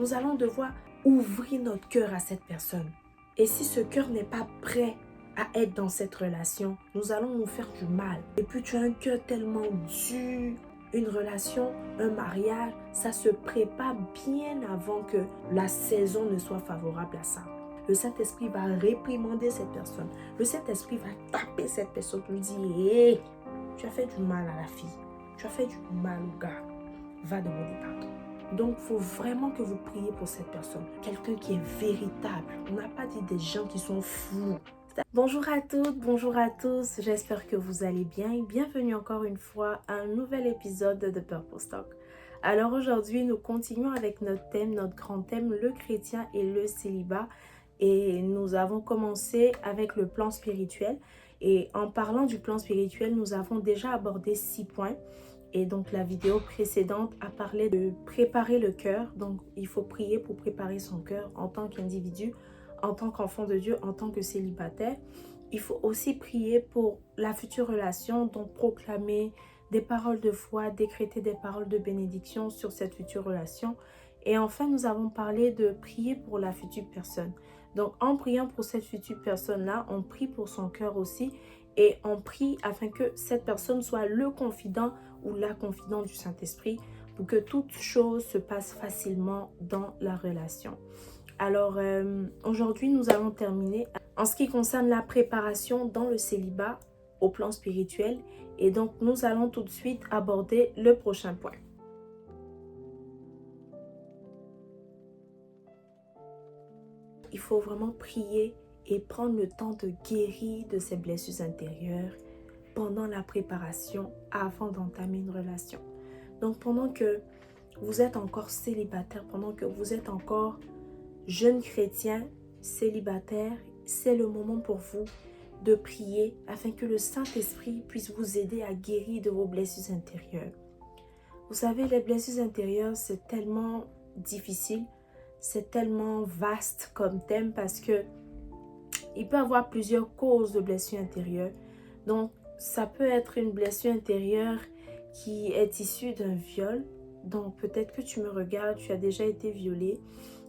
Nous allons devoir ouvrir notre cœur à cette personne. Et si ce cœur n'est pas prêt à être dans cette relation, nous allons nous faire du mal. Et puis tu as un cœur tellement dur. Une relation, un mariage, ça se prépare bien avant que la saison ne soit favorable à ça. Le Saint-Esprit va réprimander cette personne. Le Saint-Esprit va taper cette personne pour lui dire « Hey, tu as fait du mal à la fille. Tu as fait du mal au gars. Va demander pardon. » Donc, il faut vraiment que vous priez pour cette personne. Quelqu'un qui est véritable. On n'a pas dit des gens qui sont fous. Bonjour à toutes, bonjour à tous. J'espère que vous allez bien. Et bienvenue encore une fois à un nouvel épisode de Purpose Talk. Alors aujourd'hui, nous continuons avec notre thème, notre grand thème, le chrétien et le célibat. Et nous avons commencé avec le plan spirituel. Et en parlant du plan spirituel, nous avons déjà abordé 6 points. Et donc la vidéo précédente a parlé de préparer le cœur. Donc il faut prier pour préparer son cœur en tant qu'individu, en tant qu'enfant de Dieu, en tant que célibataire. Il faut aussi prier pour la future relation, donc proclamer des paroles de foi, décréter des paroles de bénédiction sur cette future relation. Et enfin, nous avons parlé de prier pour la future personne. Donc en priant pour cette future personne-là, on prie pour son cœur aussi. Et on prie afin que cette personne soit le confident ou la confidente du Saint-Esprit pour que toute chose se passe facilement dans la relation. Alors, aujourd'hui, nous allons terminer en ce qui concerne la préparation dans le célibat au plan spirituel. Et donc, nous allons tout de suite aborder le prochain point. Il faut vraiment prier et prendre le temps de guérir de ses blessures intérieures pendant la préparation avant d'entamer une relation. Donc pendant que vous êtes encore célibataire, pendant que vous êtes encore jeune chrétien, célibataire, c'est le moment pour vous de prier afin que le Saint-Esprit puisse vous aider à guérir de vos blessures intérieures. Vous savez, les blessures intérieures, c'est tellement difficile, c'est tellement vaste comme thème parce que il peut y avoir plusieurs causes de blessures intérieures. Donc, ça peut être une blessure intérieure qui est issue d'un viol. Donc, peut-être que tu me regardes, tu as déjà été violée.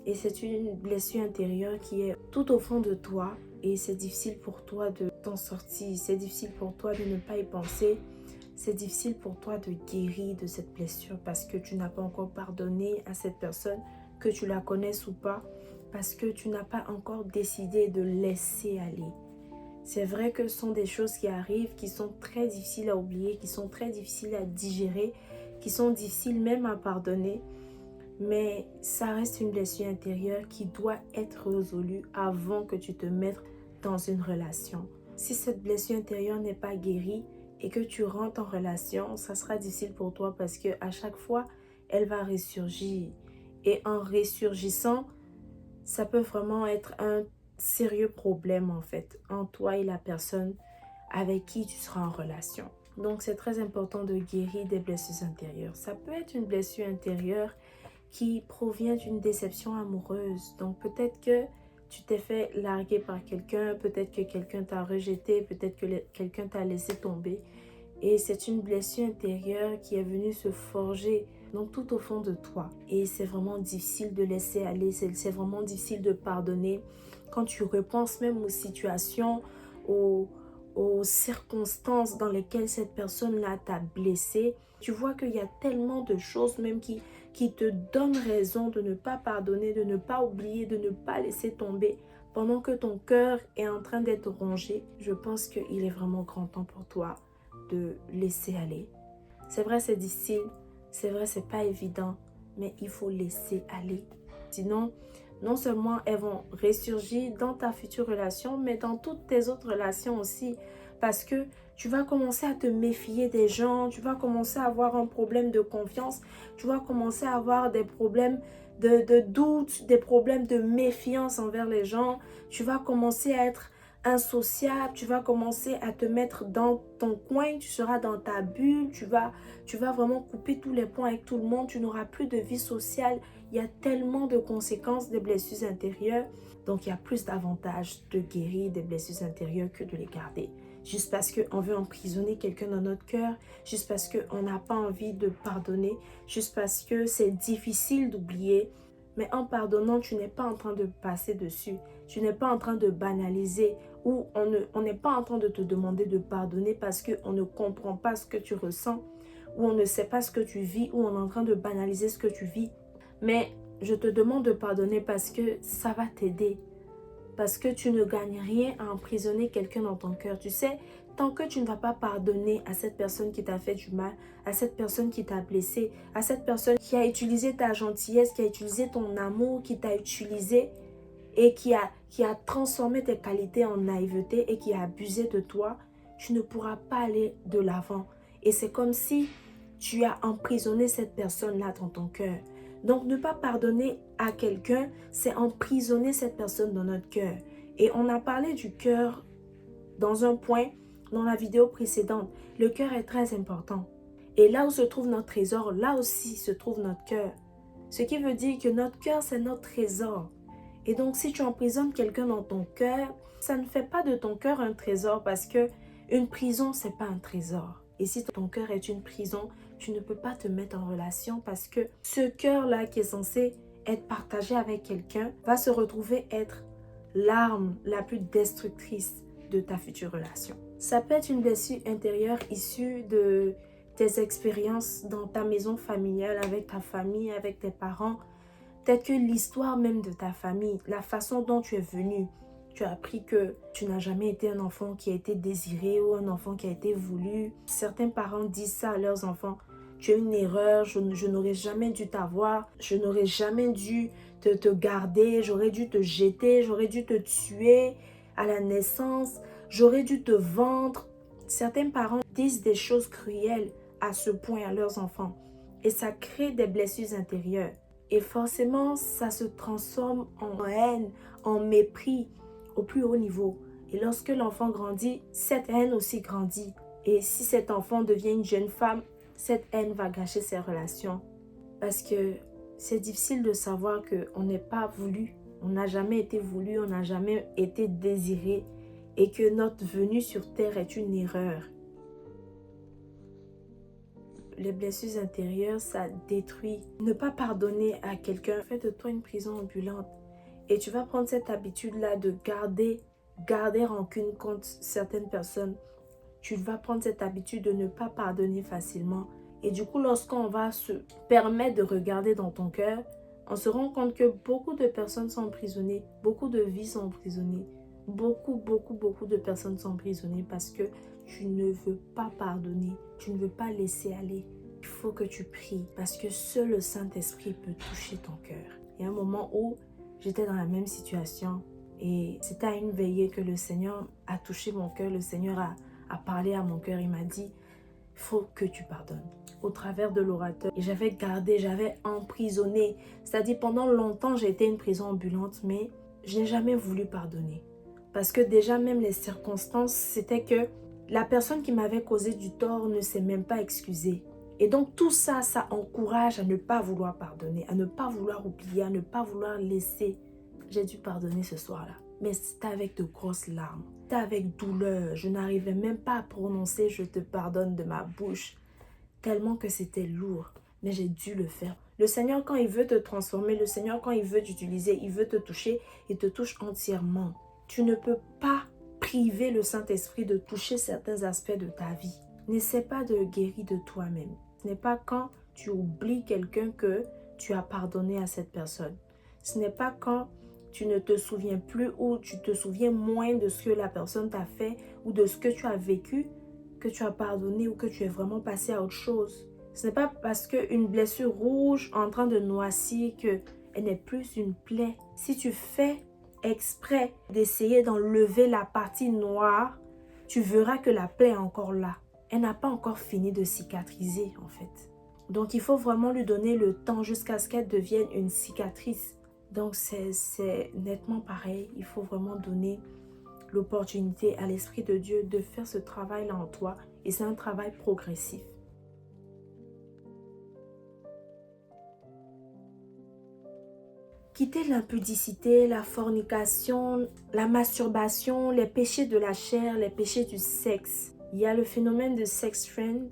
Et c'est une blessure intérieure qui est tout au fond de toi. Et c'est difficile pour toi de t'en sortir. C'est difficile pour toi de ne pas y penser. C'est difficile pour toi de guérir de cette blessure parce que tu n'as pas encore pardonné à cette personne, que tu la connaisses ou pas. Parce que tu n'as pas encore décidé de laisser aller. C'est vrai que ce sont des choses qui arrivent, qui sont très difficiles à oublier, qui sont très difficiles à digérer, qui sont difficiles même à pardonner. Mais ça reste une blessure intérieure qui doit être résolue avant que tu te mettes dans une relation. Si cette blessure intérieure n'est pas guérie et que tu rentres en relation, ça sera difficile pour toi parce qu'à chaque fois, elle va ressurgir. Et en ressurgissant, ça peut vraiment être un sérieux problème en fait, entre toi et la personne avec qui tu seras en relation. Donc c'est très important de guérir des blessures intérieures. Ça peut être une blessure intérieure qui provient d'une déception amoureuse. Donc peut-être que tu t'es fait larguer par quelqu'un, peut-être que quelqu'un t'a rejeté, peut-être que quelqu'un t'a laissé tomber. Et c'est une blessure intérieure qui est venue se forger donc tout au fond de toi. Et c'est vraiment difficile de laisser aller, c'est vraiment difficile de pardonner. Quand tu repenses même aux situations, aux circonstances dans lesquelles cette personne-là t'a blessé, tu vois qu'il y a tellement de choses même qui te donnent raison de ne pas pardonner, de ne pas oublier, de ne pas laisser tomber. Pendant que ton cœur est en train d'être rongé, je pense qu'il est vraiment grand temps pour toi de laisser aller. C'est vrai, c'est difficile. C'est vrai, c'est pas évident. Mais il faut laisser aller. Sinon, non seulement elles vont ressurgir dans ta future relation, mais dans toutes tes autres relations aussi. Parce que tu vas commencer à te méfier des gens, tu vas commencer à avoir un problème de confiance, tu vas commencer à avoir des problèmes de doute, des problèmes de méfiance envers les gens. Tu vas commencer à être insociable, tu vas commencer à te mettre dans ton coin, tu seras dans ta bulle, tu vas vraiment couper tous les ponts avec tout le monde, tu n'auras plus de vie sociale. Il y a tellement de conséquences des blessures intérieures, donc il y a plus d'avantages de guérir des blessures intérieures que de les garder. Juste parce qu'on veut emprisonner quelqu'un dans notre cœur, juste parce qu'on n'a pas envie de pardonner, juste parce que c'est difficile d'oublier. Mais en pardonnant, tu n'es pas en train de passer dessus, tu n'es pas en train de banaliser, ou on n'est pas en train de te demander de pardonner parce qu'on ne comprend pas ce que tu ressens, ou on ne sait pas ce que tu vis, ou on est en train de banaliser ce que tu vis. Mais je te demande de pardonner parce que ça va t'aider. Parce que tu ne gagnes rien à emprisonner quelqu'un dans ton cœur. Tu sais, tant que tu ne vas pas pardonner à cette personne qui t'a fait du mal, à cette personne qui t'a blessé, à cette personne qui a utilisé ta gentillesse, qui a utilisé ton amour, qui t'a utilisé et qui a transformé tes qualités en naïveté et qui a abusé de toi, tu ne pourras pas aller de l'avant. Et c'est comme si tu as emprisonné cette personne-là dans ton cœur. Donc, ne pas pardonner à quelqu'un, c'est emprisonner cette personne dans notre cœur. Et on a parlé du cœur dans un point dans la vidéo précédente. Le cœur est très important. Et là où se trouve notre trésor, là aussi se trouve notre cœur. Ce qui veut dire que notre cœur, c'est notre trésor. Et donc, si tu emprisonnes quelqu'un dans ton cœur, ça ne fait pas de ton cœur un trésor parce que une prison, c'est pas un trésor. Et si ton cœur est une prison, tu ne peux pas te mettre en relation parce que ce cœur-là qui est censé être partagé avec quelqu'un va se retrouver être l'arme la plus destructrice de ta future relation. Ça peut être une blessure intérieure issue de tes expériences dans ta maison familiale, avec ta famille, avec tes parents. Peut-être que l'histoire même de ta famille, la façon dont tu es venu, tu as appris que tu n'as jamais été un enfant qui a été désiré ou un enfant qui a été voulu. Certains parents disent ça à leurs enfants. Tu es une erreur, je n'aurais jamais dû t'avoir, je n'aurais jamais dû te garder, j'aurais dû te jeter, j'aurais dû te tuer à la naissance, j'aurais dû te vendre. Certains parents disent des choses cruelles à ce point à leurs enfants et ça crée des blessures intérieures. Et forcément, ça se transforme en haine, en mépris au plus haut niveau. Et lorsque l'enfant grandit, cette haine aussi grandit. Et si cet enfant devient une jeune femme, cette haine va gâcher ses relations. Parce que c'est difficile de savoir qu'on n'est pas voulu. On n'a jamais été voulu, on n'a jamais été désiré. Et que notre venue sur terre est une erreur. Les blessures intérieures, ça détruit. Ne pas pardonner à quelqu'un fait de toi une prison ambulante. Et tu vas prendre cette habitude-là de garder rancune contre certaines personnes. Tu vas prendre cette habitude de ne pas pardonner facilement. Et du coup, lorsqu'on va se permettre de regarder dans ton cœur, on se rend compte que beaucoup de personnes sont emprisonnées. Beaucoup de vies sont emprisonnées. Beaucoup de personnes sont emprisonnées parce que tu ne veux pas pardonner, tu ne veux pas laisser aller. Il faut que tu pries parce que seul le Saint-Esprit peut toucher ton cœur. Il y a un moment où j'étais dans la même situation et c'était à une veillée que le Seigneur a touché mon cœur. Le Seigneur a parlé à mon cœur. Il m'a dit, il faut que tu pardonnes. Au travers de l'orateur, et j'avais emprisonné. C'est-à-dire pendant longtemps, j'ai été une prison ambulante, mais je n'ai jamais voulu pardonner. Parce que déjà même les circonstances, c'était que la personne qui m'avait causé du tort ne s'est même pas excusée. Et donc tout ça, ça encourage à ne pas vouloir pardonner, à ne pas vouloir oublier, à ne pas vouloir laisser. J'ai dû pardonner ce soir-là. Mais c'était avec de grosses larmes, c'était avec douleur. Je n'arrivais même pas à prononcer « je te pardonne » de ma bouche. Tellement que c'était lourd. Mais j'ai dû le faire. Le Seigneur, quand il veut te transformer, le Seigneur, quand il veut t'utiliser, il veut te toucher, il te touche entièrement. Tu ne peux pas priver le Saint-Esprit de toucher certains aspects de ta vie. N'essaie pas de guérir de toi-même. Ce n'est pas quand tu oublies quelqu'un que tu as pardonné à cette personne. Ce n'est pas quand tu ne te souviens plus ou tu te souviens moins de ce que la personne t'a fait ou de ce que tu as vécu que tu as pardonné ou que tu es vraiment passé à autre chose. Ce n'est pas parce qu'une blessure rouge en train de noircir qu'elle elle n'est plus une plaie. Si tu fais exprès d'essayer d'enlever la partie noire, tu verras que la plaie est encore là. Elle n'a pas encore fini de cicatriser en fait. Donc il faut vraiment lui donner le temps jusqu'à ce qu'elle devienne une cicatrice. Donc c'est nettement pareil. Il faut vraiment donner l'opportunité à l'Esprit de Dieu de faire ce travail-là en toi. Et c'est un travail progressif. Quitter l'impudicité, la fornication, la masturbation, les péchés de la chair, les péchés du sexe. Il y a le phénomène de sex friends.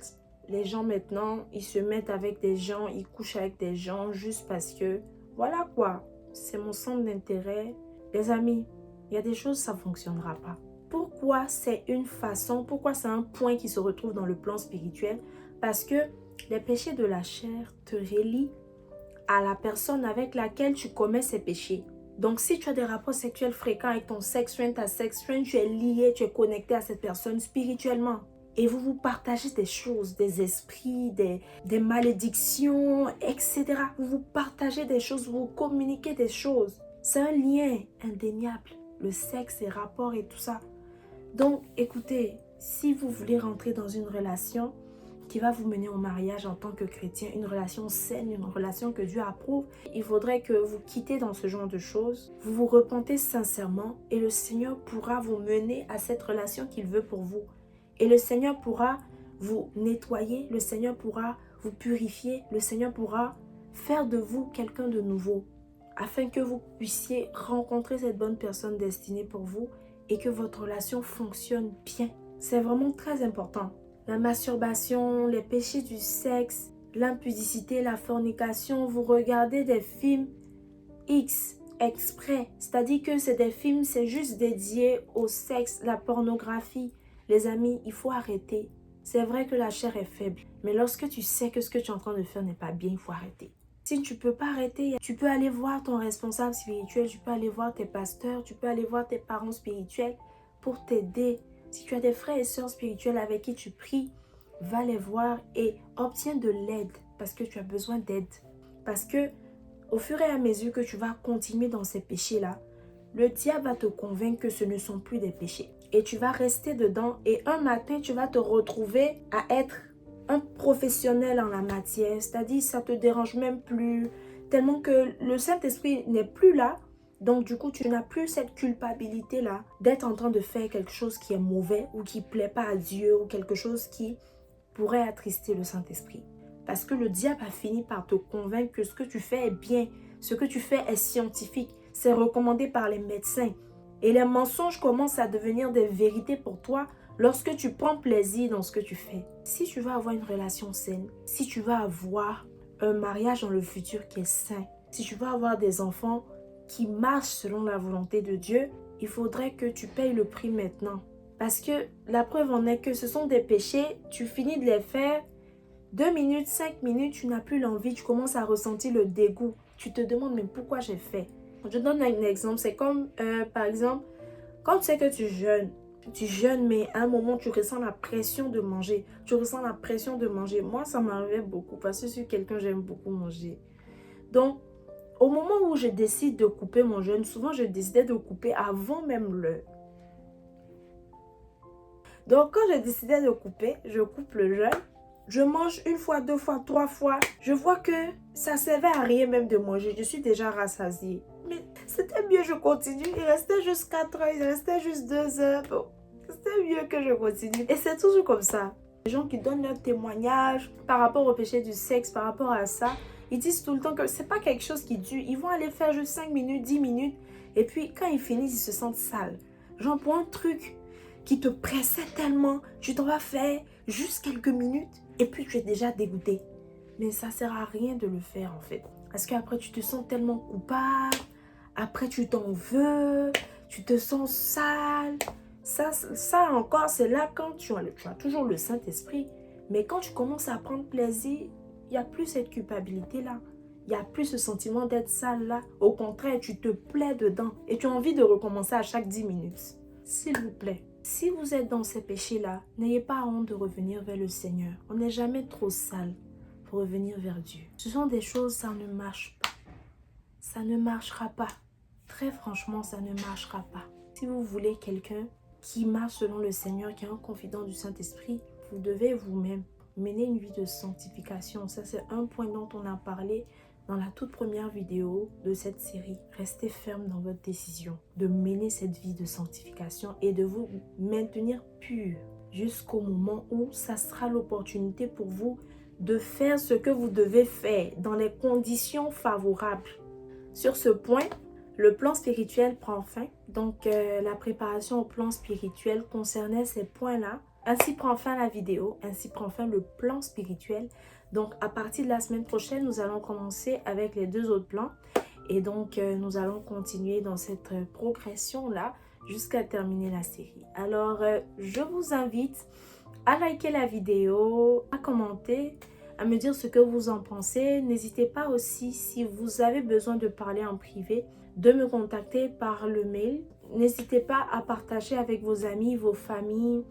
Les gens maintenant, ils se mettent avec des gens, ils couchent avec des gens juste parce que, voilà quoi, c'est mon centre d'intérêt. Les amis, il y a des choses, ça ne fonctionnera pas. Pourquoi c'est une façon, pourquoi c'est un point qui se retrouve dans le plan spirituel? Parce que les péchés de la chair te relient à la personne avec laquelle tu commets ces péchés. Donc, si tu as des rapports sexuels fréquents avec ton sex friend, ta sex friend, tu es lié, tu es connecté à cette personne spirituellement. Et vous partagez des choses, des esprits, des malédictions, etc. Vous partagez des choses, vous communiquez des choses. C'est un lien indéniable. Le sexe, les rapports et tout ça. Donc, écoutez, si vous voulez rentrer dans une relation qui va vous mener au mariage en tant que chrétien, une relation saine, une relation que Dieu approuve, il faudrait que vous quittez dans ce genre de choses, vous vous repentez sincèrement et le Seigneur pourra vous mener à cette relation qu'il veut pour vous. Et le Seigneur pourra vous nettoyer, le Seigneur pourra vous purifier, le Seigneur pourra faire de vous quelqu'un de nouveau, afin que vous puissiez rencontrer cette bonne personne destinée pour vous et que votre relation fonctionne bien. C'est vraiment très important. La masturbation, les péchés du sexe, l'impudicité, la fornication, vous regardez des films X exprès. C'est-à-dire que c'est des films, c'est juste dédié au sexe, la pornographie. Les amis, il faut arrêter. C'est vrai que la chair est faible, mais lorsque tu sais que ce que tu es en train de faire n'est pas bien, il faut arrêter. Si tu ne peux pas arrêter, tu peux aller voir ton responsable spirituel, tu peux aller voir tes pasteurs, tu peux aller voir tes parents spirituels pour t'aider. Si tu as des frères et sœurs spirituels avec qui tu pries, va les voir et obtiens de l'aide parce que tu as besoin d'aide. Parce que au fur et à mesure que tu vas continuer dans ces péchés-là, le diable va te convaincre que ce ne sont plus des péchés. Et tu vas rester dedans et un matin, tu vas te retrouver à être un professionnel en la matière. C'est-à-dire, ça ne te dérange même plus, tellement que le Saint-Esprit n'est plus là. Donc, du coup, tu n'as plus cette culpabilité-là d'être en train de faire quelque chose qui est mauvais ou qui ne plaît pas à Dieu ou quelque chose qui pourrait attrister le Saint-Esprit. Parce que le diable a fini par te convaincre que ce que tu fais est bien, ce que tu fais est scientifique, c'est recommandé par les médecins. Et les mensonges commencent à devenir des vérités pour toi lorsque tu prends plaisir dans ce que tu fais. Si tu veux avoir une relation saine, si tu veux avoir un mariage dans le futur qui est sain, si tu veux avoir des enfants qui marchent selon la volonté de Dieu, il faudrait que tu payes le prix maintenant. Parce que la preuve en est que ce sont des péchés, tu finis de les faire, 2 minutes, 5 minutes, tu n'as plus l'envie, tu commences à ressentir le dégoût. Tu te demandes mais pourquoi j'ai fait. Je donne un exemple, c'est comme par exemple, quand tu sais que tu jeûnes mais à un moment tu ressens la pression de manger. Moi ça m'arrivait beaucoup parce que je suis quelqu'un, j'aime beaucoup manger. Donc, au moment où je décide de couper mon jeûne, souvent je décidais de couper avant même l'heure. Donc quand je décidais de couper, je coupe le jeûne. Je mange 1 fois, 2 fois, 3 fois. Je vois que ça ne servait à rien même de manger. Je suis déjà rassasiée. Mais c'était mieux, je continue. Il restait juste 4 heures, il restait juste 2 heures. Bon, c'était mieux que je continue. Et c'est toujours comme ça. Les gens qui donnent leur témoignage par rapport au péché du sexe, par rapport à ça, ils disent tout le temps que c'est pas quelque chose qui dure. Ils vont aller faire juste 5 minutes, 10 minutes. Et puis quand ils finissent, ils se sentent sales. Genre pour un truc qui te pressait tellement, tu t'en vas faire juste quelques minutes et puis tu es déjà dégoûté. Mais ça ne sert à rien de le faire en fait. Parce qu'après tu te sens tellement coupable, après tu t'en veux, tu te sens sale. Ça encore, c'est là quand tu as toujours le Saint-Esprit. Mais quand tu commences à prendre plaisir, il n'y a plus cette culpabilité-là. Il n'y a plus ce sentiment d'être sale là. Au contraire, tu te plais dedans et tu as envie de recommencer à chaque 10 minutes. S'il vous plaît. Si vous êtes dans ces péchés-là, n'ayez pas honte de revenir vers le Seigneur. On n'est jamais trop sale pour revenir vers Dieu. Ce sont des choses, ça ne marche pas. ça ne marchera pas. Très franchement, ça ne marchera pas. Si vous voulez quelqu'un qui marche selon le Seigneur, qui est un confident du Saint-Esprit, vous devez vous-même mener une vie de sanctification. Ça, c'est un point dont on a parlé dans la toute première vidéo de cette série. Restez ferme dans votre décision de mener cette vie de sanctification et de vous maintenir pur jusqu'au moment où ça sera l'opportunité pour vous de faire ce que vous devez faire dans les conditions favorables. Sur ce point, le plan spirituel prend fin. Donc, la préparation au plan spirituel concernait ces points-là. Ainsi prend fin la vidéo, ainsi prend fin le plan spirituel. Donc, à partir de la semaine prochaine, nous allons commencer avec les 2 autres plans. Et donc, nous allons continuer dans cette progression-là jusqu'à terminer la série. Alors, je vous invite à liker la vidéo, à commenter, à me dire ce que vous en pensez. N'hésitez pas aussi, si vous avez besoin de parler en privé, de me contacter par le mail. N'hésitez pas à partager avec vos amis, vos familles,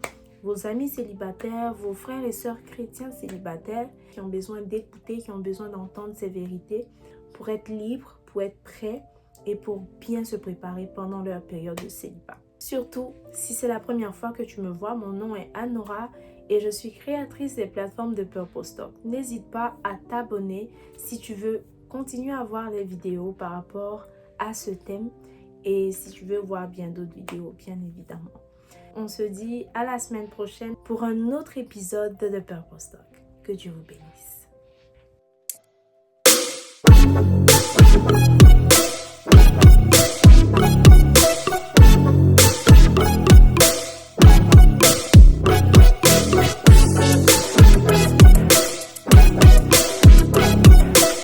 vos amis célibataires, vos frères et sœurs chrétiens célibataires qui ont besoin d'écouter, qui ont besoin d'entendre ces vérités pour être libres, pour être prêts et pour bien se préparer pendant leur période de célibat. Surtout, si c'est la première fois que tu me vois, mon nom est Anora et je suis créatrice des plateformes de Purpose Talk. N'hésite pas à t'abonner si tu veux continuer à voir les vidéos par rapport à ce thème et si tu veux voir bien d'autres vidéos, bien évidemment. On se dit à la semaine prochaine pour un autre épisode de The Purpose Talk. Que Dieu vous bénisse.